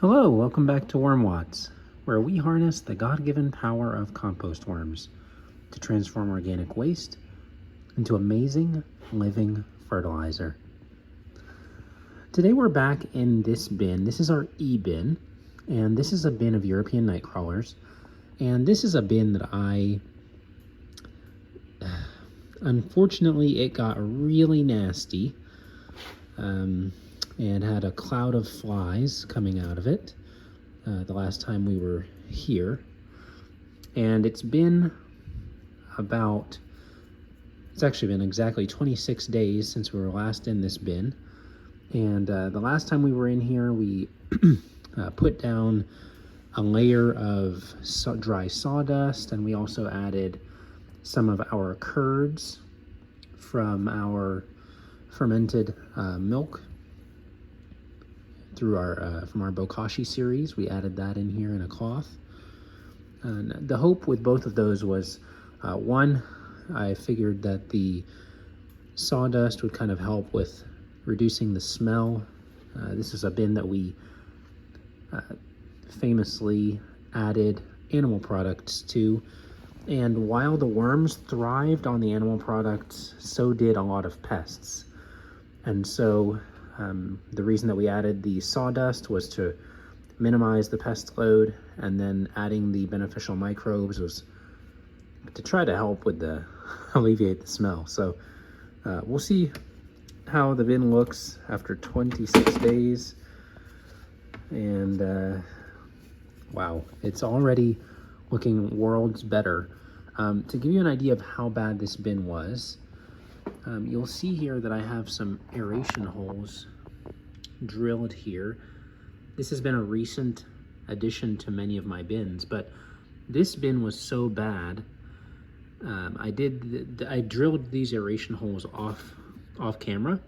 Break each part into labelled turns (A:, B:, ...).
A: Hello, welcome back to Worm Watts, where we harness the God-given power of compost worms to transform organic waste into amazing living fertilizer. Today we're back in this bin. This is our E-bin, and this is a bin of European night crawlers. And this is a bin that unfortunately, it got really nasty. And had a cloud of flies coming out of it the last time we were here. And it's actually been exactly 26 days since we were last in this bin. And the last time we were in here, we put down a layer of dry sawdust, and we also added some of our curds from our fermented milk through from our bokashi series. We added that in here in a cloth. And the hope with both of those was, one, I figured that the sawdust would kind of help with reducing the smell. This is a bin that we famously added animal products to, and while the worms thrived on the animal products, so did a lot of pests. And so the reason that we added the sawdust was to minimize the pest load, and then adding the beneficial microbes was to try to help with alleviate the smell. So we'll see how the bin looks after 26 days. And wow, it's already looking worlds better. To give you an idea of how bad this bin was, you'll see here that I have some aeration holes drilled here. This has been a recent addition to many of my bins, but this bin was so bad. I drilled these aeration holes off camera,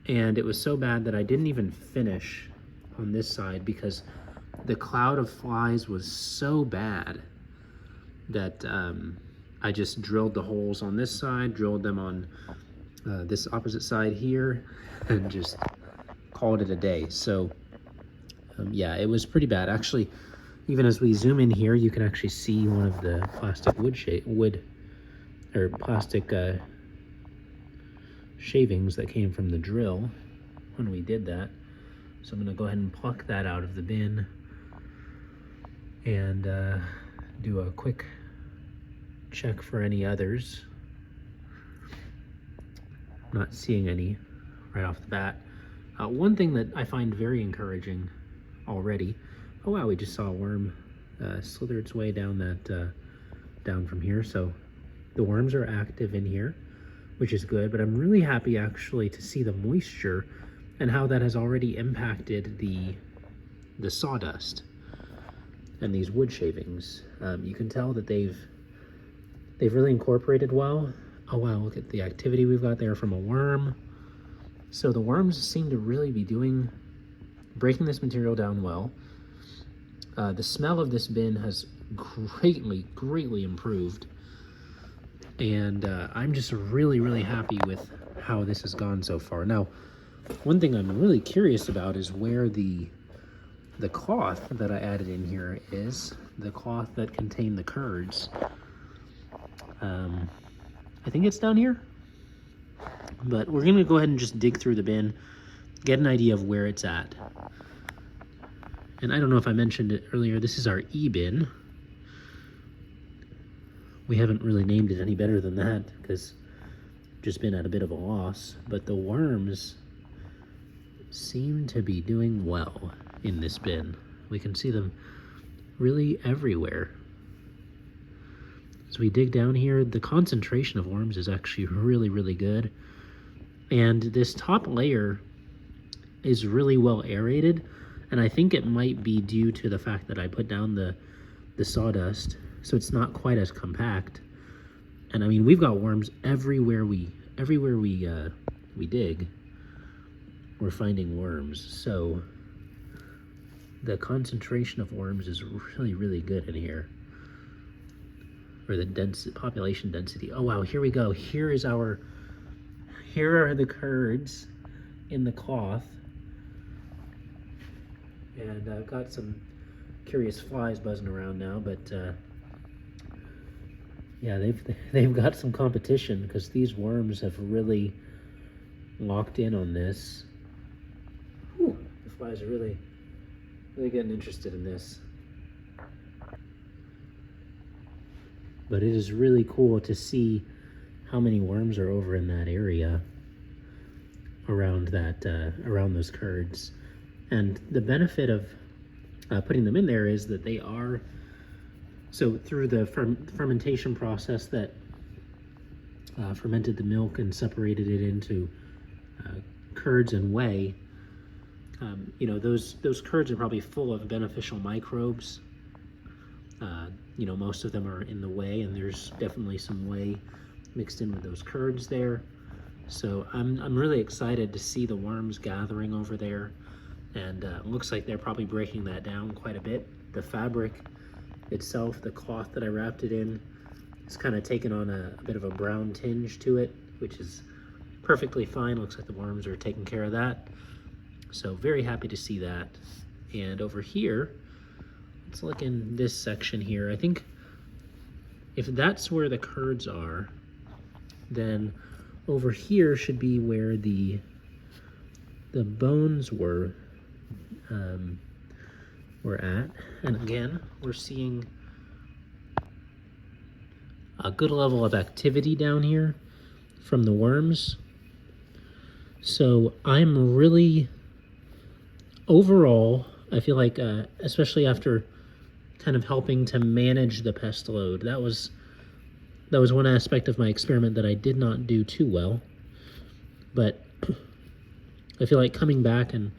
A: and it was so bad that I didn't even finish on this side because the cloud of flies was so bad that I just drilled the holes on this side, drilled them on this opposite side here, and just called it a day. So yeah, it was pretty bad. Actually, even as we zoom in here, you can actually see one of the plastic plastic shavings that came from the drill when we did that. So I'm gonna go ahead and pluck that out of the bin and do a quick check for any others. I'm not seeing any right off the bat. One thing that I find very encouraging already, oh wow, we just saw a worm slither its way down down from here. So the worms are active in here, which is good, but I'm really happy actually to see the moisture and how that has already impacted the sawdust and these wood shavings. You can tell that they've really incorporated well. Oh wow, look at the activity we've got there from a worm. So the worms seem to really be breaking this material down well. The smell of this bin has greatly improved. And I'm just really happy with how this has gone so far. Now, one thing I'm really curious about is where the cloth that I added in here is, the cloth that contained the curds. I think it's down here, but we're gonna go ahead and just dig through the bin, get an idea of where it's at. And I don't know if I mentioned it earlier, this is our E-bin. We haven't really named it any better than that because just been at a bit of a loss, but the worms seem to be doing well in this bin. We can see them really everywhere. As we dig down here, the concentration of worms is actually really good. And this top layer is really well aerated, and I think it might be due to the fact that I put down the sawdust, so it's not quite as compact. And I mean, we've got worms everywhere we dig, we're finding worms. So the concentration of worms is really good in here. Or the population density. Oh wow, here we go. Here are the curds in the cloth. And I've got some curious flies buzzing around now, but yeah, they've got some competition because these worms have really locked in on this. Whew, the flies are really getting interested in this. But it is really cool to see how many worms are over in that area around that around those curds. And the benefit of putting them in there is that they are, so through the fermentation process that fermented the milk and separated it into curds and whey, you know, those curds are probably full of beneficial microbes. You know, most of them are in the whey, and there's definitely some whey mixed in with those curds there. So I'm really excited to see the worms gathering over there, and it looks like they're probably breaking that down quite a bit. The fabric itself, the cloth that I wrapped it in, is kind of taken on a bit of a brown tinge to it, which is perfectly fine. Looks like the worms are taking care of that. So very happy to see that. And over here, let's look in this section here. I think if that's where the curds are, then over here should be where the bones were at. And again, we're seeing a good level of activity down here from the worms. So I'm really, overall, I feel like, especially after kind of helping to manage the pest load, that was one aspect of my experiment that I did not do too well. But I feel like coming back and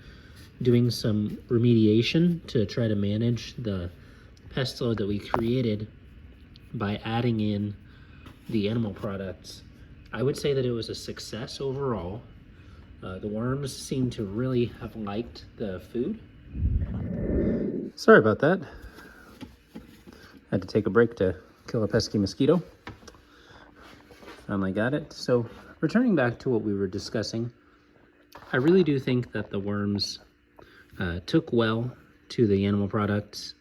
A: doing some remediation to try to manage the pest load that we created by adding in the animal products, I would say that it was a success overall. The worms seem to really have liked the food. Sorry about that. Had to take a break to kill a pesky mosquito. Finally got it. So returning back to what we were discussing, I really do think that the worms took well to the animal products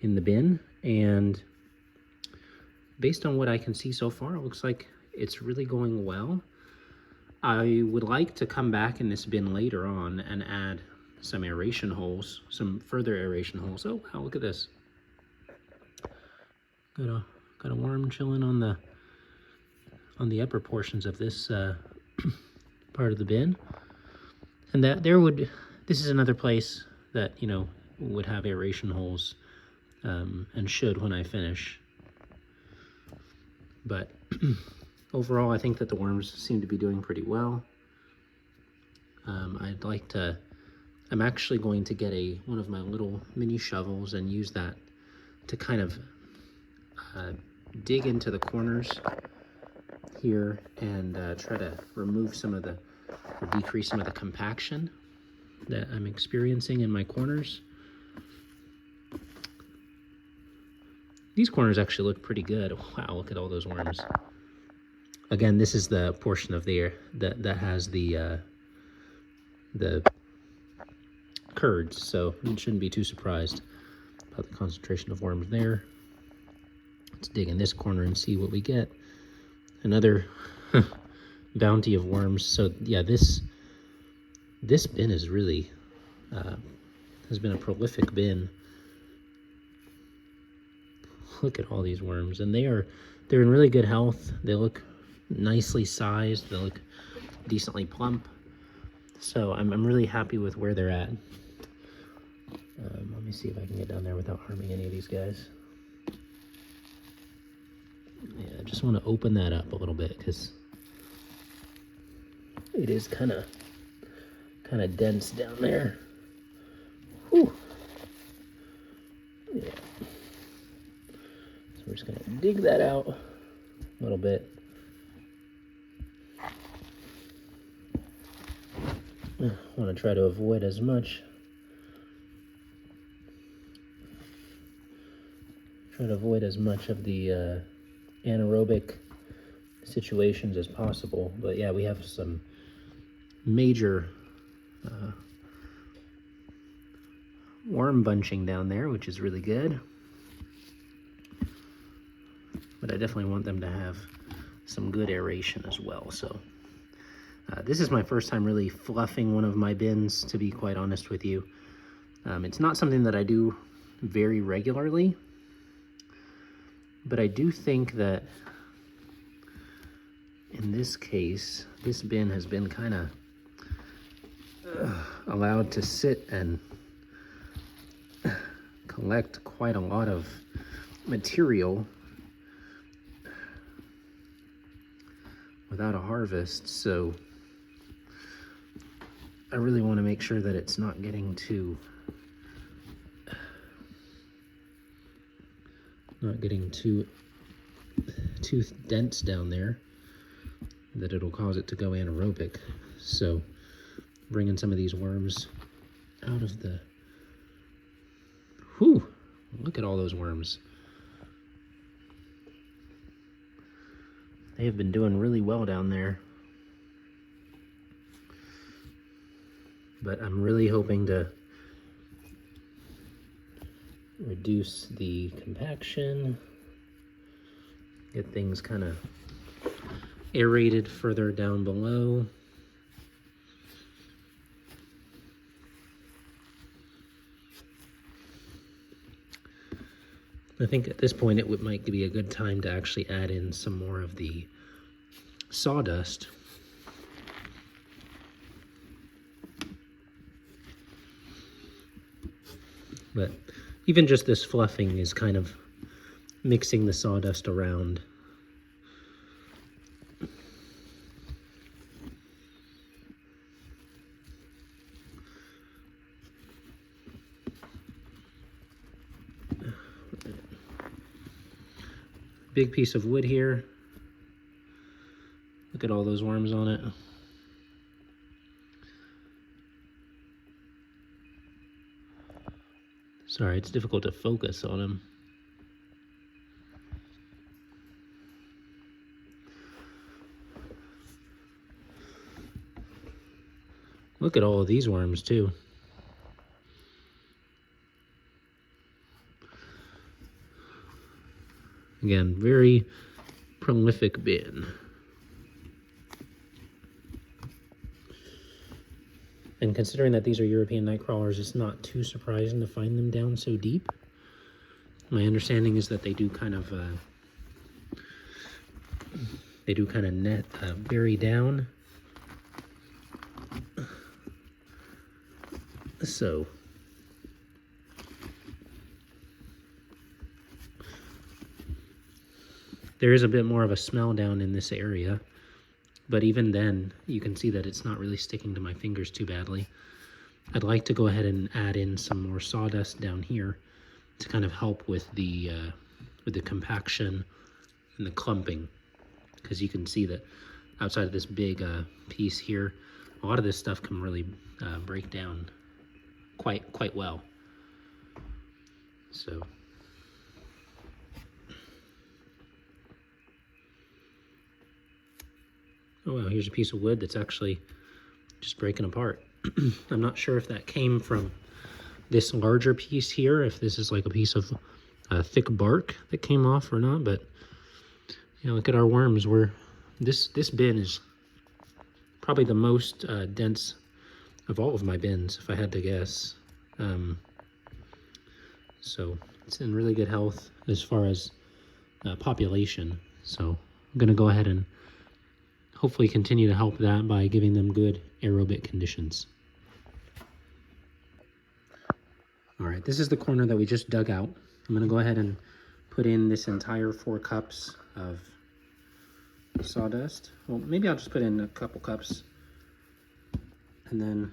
A: in the bin, and based on what I can see so far, it looks like it's really going well. I would like to come back in this bin later on and add some aeration holes, some further aeration holes. Oh wow, look at this. Got a worm chilling on the upper portions of this part of the bin. And this is another place that, you know, would have aeration holes, and should when I finish. But overall, I think that the worms seem to be doing pretty well. I'm actually going to get one of my little mini shovels and use that to kind of dig into the corners here and try to remove or decrease some of the compaction that I'm experiencing in my corners. These corners actually look pretty good. Wow, look at all those worms. Again, this is the portion of the that has the curds, so you shouldn't be too surprised about the concentration of worms there. Let's dig in this corner and see what we get. Another bounty of worms. So yeah, this bin is really has been a prolific bin. Look at all these worms, and they're in really good health. They look nicely sized. They look decently plump. So I'm really happy with where they're at. Let me see if I can get down there without harming any of these guys. Yeah, I just want to open that up a little bit because it is kind of dense down there. Whew. Yeah. So we're just gonna dig that out a little bit. I want to try to avoid as much. Of the anaerobic situations as possible. But yeah, we have some major worm bunching down there, which is really good. But I definitely want them to have some good aeration as well. So this is my first time really fluffing one of my bins, to be quite honest with you. It's not something that I do very regularly, but I do think that in this case, this bin has been kind of allowed to sit and collect quite a lot of material without a harvest, so I really want to make sure that it's not getting too dense down there, that it'll cause it to go anaerobic. So bringing some of these worms out of the, whew, look at all those worms. They have been doing really well down there. But I'm really hoping to reduce the compaction, get things kind of aerated further down below. I think at this point it might be a good time to actually add in some more of the sawdust. But even just this fluffing is kind of mixing the sawdust around. Big piece of wood here. Look at all those worms on it. Sorry, it's difficult to focus on them. Look at all of these worms too. Again, very prolific bin. And considering that these are European night crawlers, it's not too surprising to find them down so deep. My understanding is that they do kind of bury down. So there is a bit more of a smell down in this area, but even then you can see that it's not really sticking to my fingers too badly. I'd like to go ahead and add in some more sawdust down here to kind of help with the compaction and the clumping, because you can see that outside of this big piece here, a lot of this stuff can really break down quite well. So oh wow, here's a piece of wood that's actually just breaking apart. I'm not sure if that came from this larger piece here, if this is like a piece of thick bark that came off or not, but you know, look at our worms. This bin is probably the most dense of all of my bins, if I had to guess. So it's in really good health as far as population. So I'm gonna go ahead and hopefully continue to help that by giving them good aerobic conditions. All right, this is the corner that we just dug out. I'm gonna go ahead and put in this entire 4 cups of sawdust. Well, maybe I'll just put in a couple cups, and then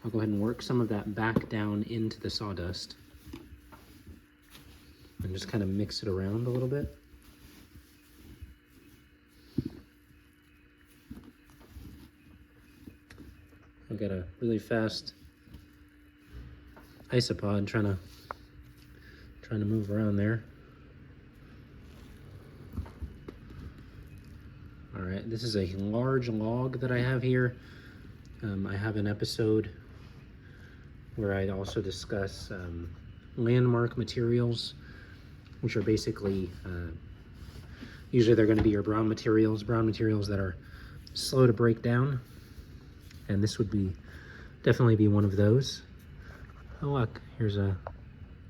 A: I'll go ahead and work some of that back down into the sawdust and just kind of mix it around a little bit. I've got a really fast isopod trying to move around there. All right, this is a large log that I have here. I have an episode where I also discuss landmark materials, which are basically, usually they're going to be your brown materials that are slow to break down. And this would definitely be one of those. Oh look, here's a,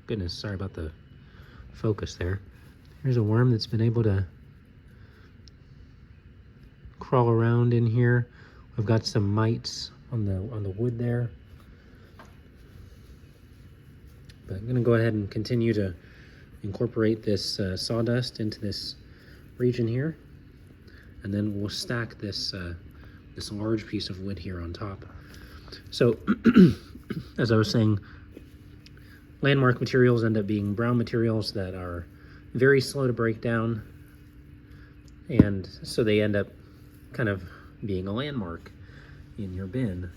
A: goodness, sorry about the focus there. Here's a worm that's been able to crawl around in here. We've got some mites on the wood there. But I'm gonna go ahead and continue to incorporate this sawdust into this region here. And then we'll stack this this large piece of wood here on top. So, as I was saying, landmark materials end up being brown materials that are very slow to break down, and so they end up kind of being a landmark in your bin,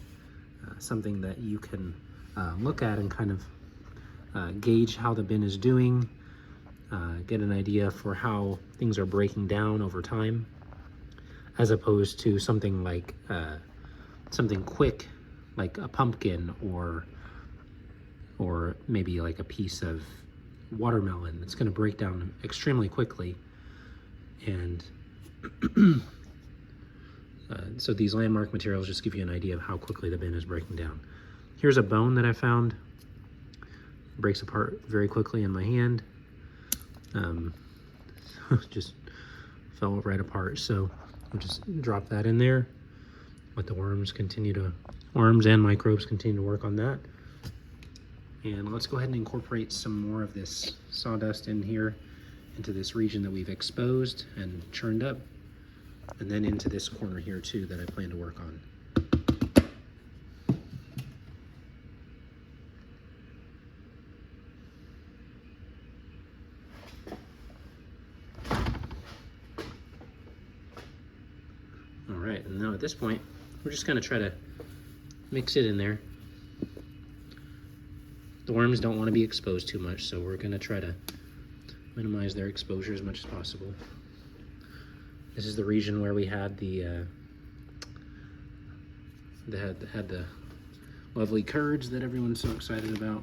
A: something that you can look at and kind of gauge how the bin is doing, get an idea for how things are breaking down over time, as opposed to something like something quick, like a pumpkin or maybe like a piece of watermelon that's going to break down extremely quickly. And so these landmark materials just give you an idea of how quickly the bin is breaking down. Here's a bone that I found. It breaks apart very quickly in my hand. Just fell right apart. So we'll just drop that in there. Let the worms and microbes continue to work on that. And let's go ahead and incorporate some more of this sawdust in here into this region that we've exposed and churned up, and then into this corner here too that I plan to work on. All right, and now at this point, we're just gonna try to mix it in there. The worms don't want to be exposed too much, so we're gonna try to minimize their exposure as much as possible. This is the region where we had the lovely curds that everyone's so excited about.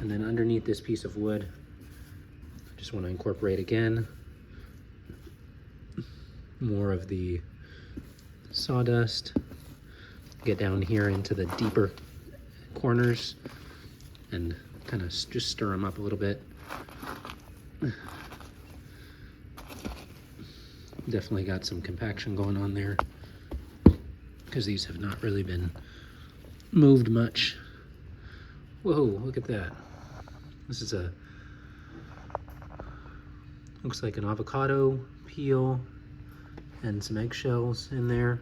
A: And then underneath this piece of wood, I just want to incorporate again more of the sawdust. Get down here into the deeper corners and kind of just stir them up a little bit. Definitely got some compaction going on there because these have not really been moved much. Whoa, look at that. This is looks like an avocado peel and some eggshells in there.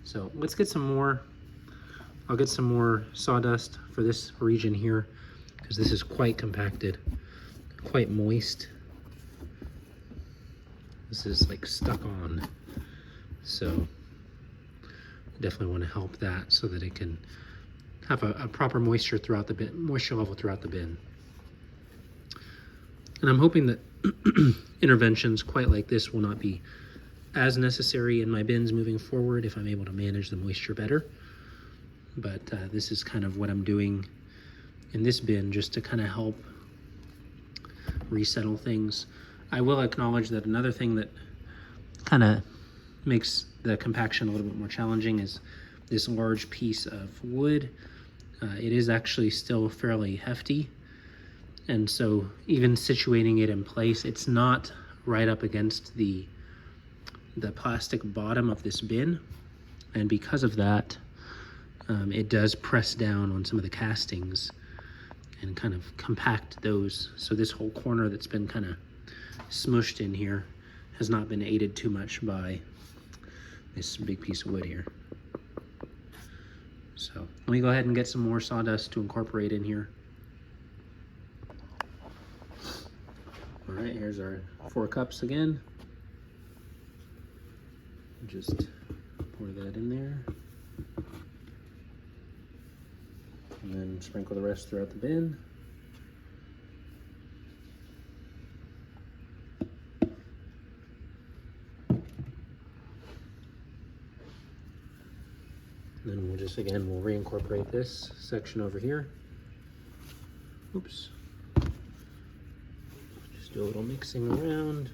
A: So let's get some more. I'll get some more sawdust for this region here because this is quite compacted, quite moist. This is like stuck on. So definitely want to help that so that it can have a proper moisture level throughout the bin. And I'm hoping that interventions quite like this will not be as necessary in my bins moving forward if I'm able to manage the moisture better. But this is kind of what I'm doing in this bin just to kind of help resettle things. I will acknowledge that another thing that kind of makes the compaction a little bit more challenging is this large piece of wood. It is actually still fairly hefty, and so even situating it in place, it's not right up against the plastic bottom of this bin, and because of that, it does press down on some of the castings and kind of compact those. So this whole corner that's been kind of smushed in here has not been aided too much by this big piece of wood here. So let me go ahead and get some more sawdust to incorporate in here. All right, here's our 4 cups again. Just pour that in there. And then sprinkle the rest throughout the bin. And then we'll just this again. We'll reincorporate this section over here. Oops. Just do a little mixing around.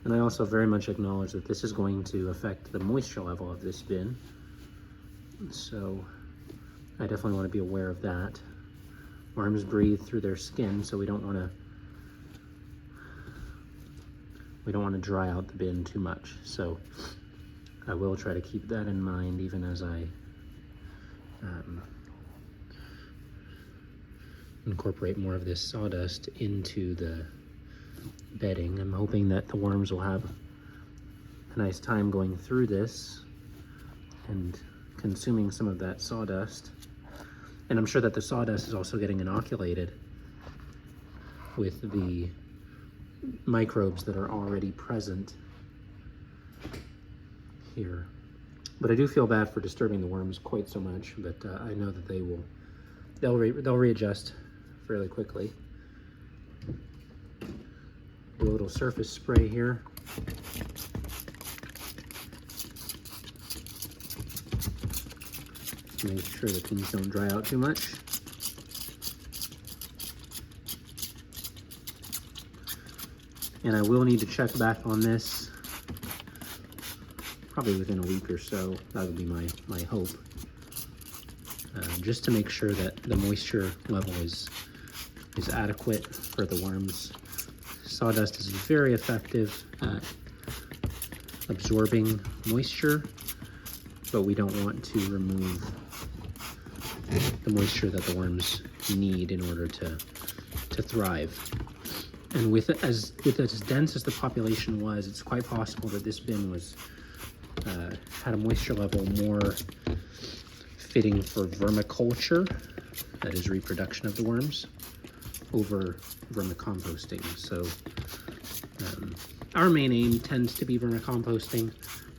A: And I also very much acknowledge that this is going to affect the moisture level of this bin. So I definitely want to be aware of that. Worms breathe through their skin, so we don't want to dry out the bin too much. So I will try to keep that in mind even as I incorporate more of this sawdust into the bedding. I'm hoping that the worms will have a nice time going through this and consuming some of that sawdust. And I'm sure that the sawdust is also getting inoculated with the microbes that are already present here. But I do feel bad for disturbing the worms quite so much, but I know that they'll readjust fairly quickly. Do a little surface spray here. Make sure that things don't dry out too much. And I will need to check back on this probably within a week or so. That would be my hope. Just to make sure that the moisture level is adequate for the worms. Sawdust is very effective at absorbing moisture, but we don't want to remove the moisture that the worms need in order to thrive. And with as dense as the population was, it's quite possible that this bin was had a moisture level more fitting for vermiculture, that is reproduction of the worms, over vermicomposting. So our main aim tends to be vermicomposting,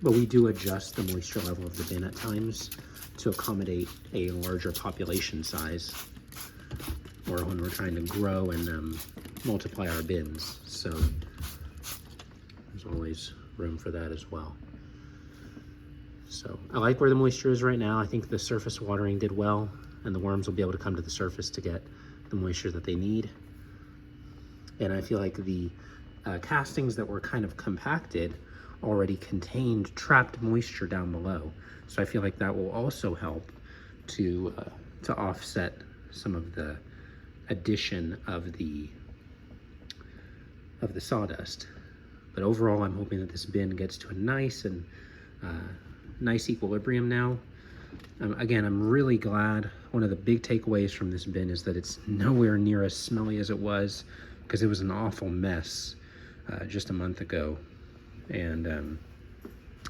A: but we do adjust the moisture level of the bin at times to accommodate a larger population size, or when we're trying to grow and multiply our bins. So there's always room for that as well. So I like where the moisture is right now. I think the surface watering did well, and the worms will be able to come to the surface to get the moisture that they need. And I feel like the castings that were kind of compacted already contained trapped moisture down below. So I feel like that will also help to offset some of the addition of the sawdust. But overall, I'm hoping that this bin gets to a nice equilibrium now. Again, I'm really glad. One of the big takeaways from this bin is that it's nowhere near as smelly as it was, because it was an awful mess just a month ago. And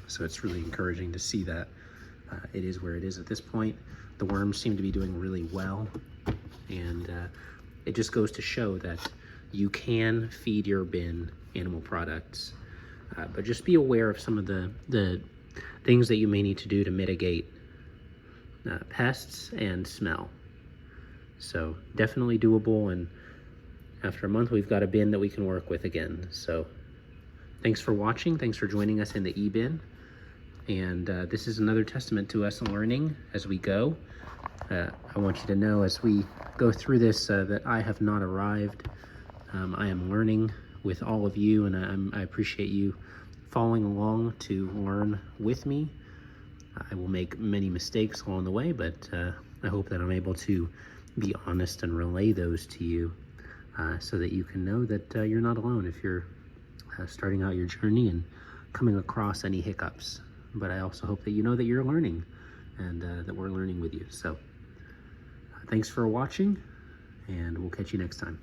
A: so it's really encouraging to see that it is where it is at this point. The worms seem to be doing really well, and it just goes to show that you can feed your bin animal products, but just be aware of some of the things that you may need to do to mitigate pests and smell. So definitely doable, and after a month we've got a bin that we can work with again. So thanks for watching. Thanks for joining us in the e-bin. And this is another testament to us learning as we go. I want you to know as we go through this that I have not arrived. I am learning with all of you, and I appreciate you following along to learn with me. I will make many mistakes along the way, but I hope that I'm able to be honest and relay those to you so that you can know that you're not alone if you're starting out your journey and coming across any hiccups. But I also hope that you know that you're learning, and that we're learning with you. So thanks for watching, and we'll catch you next time.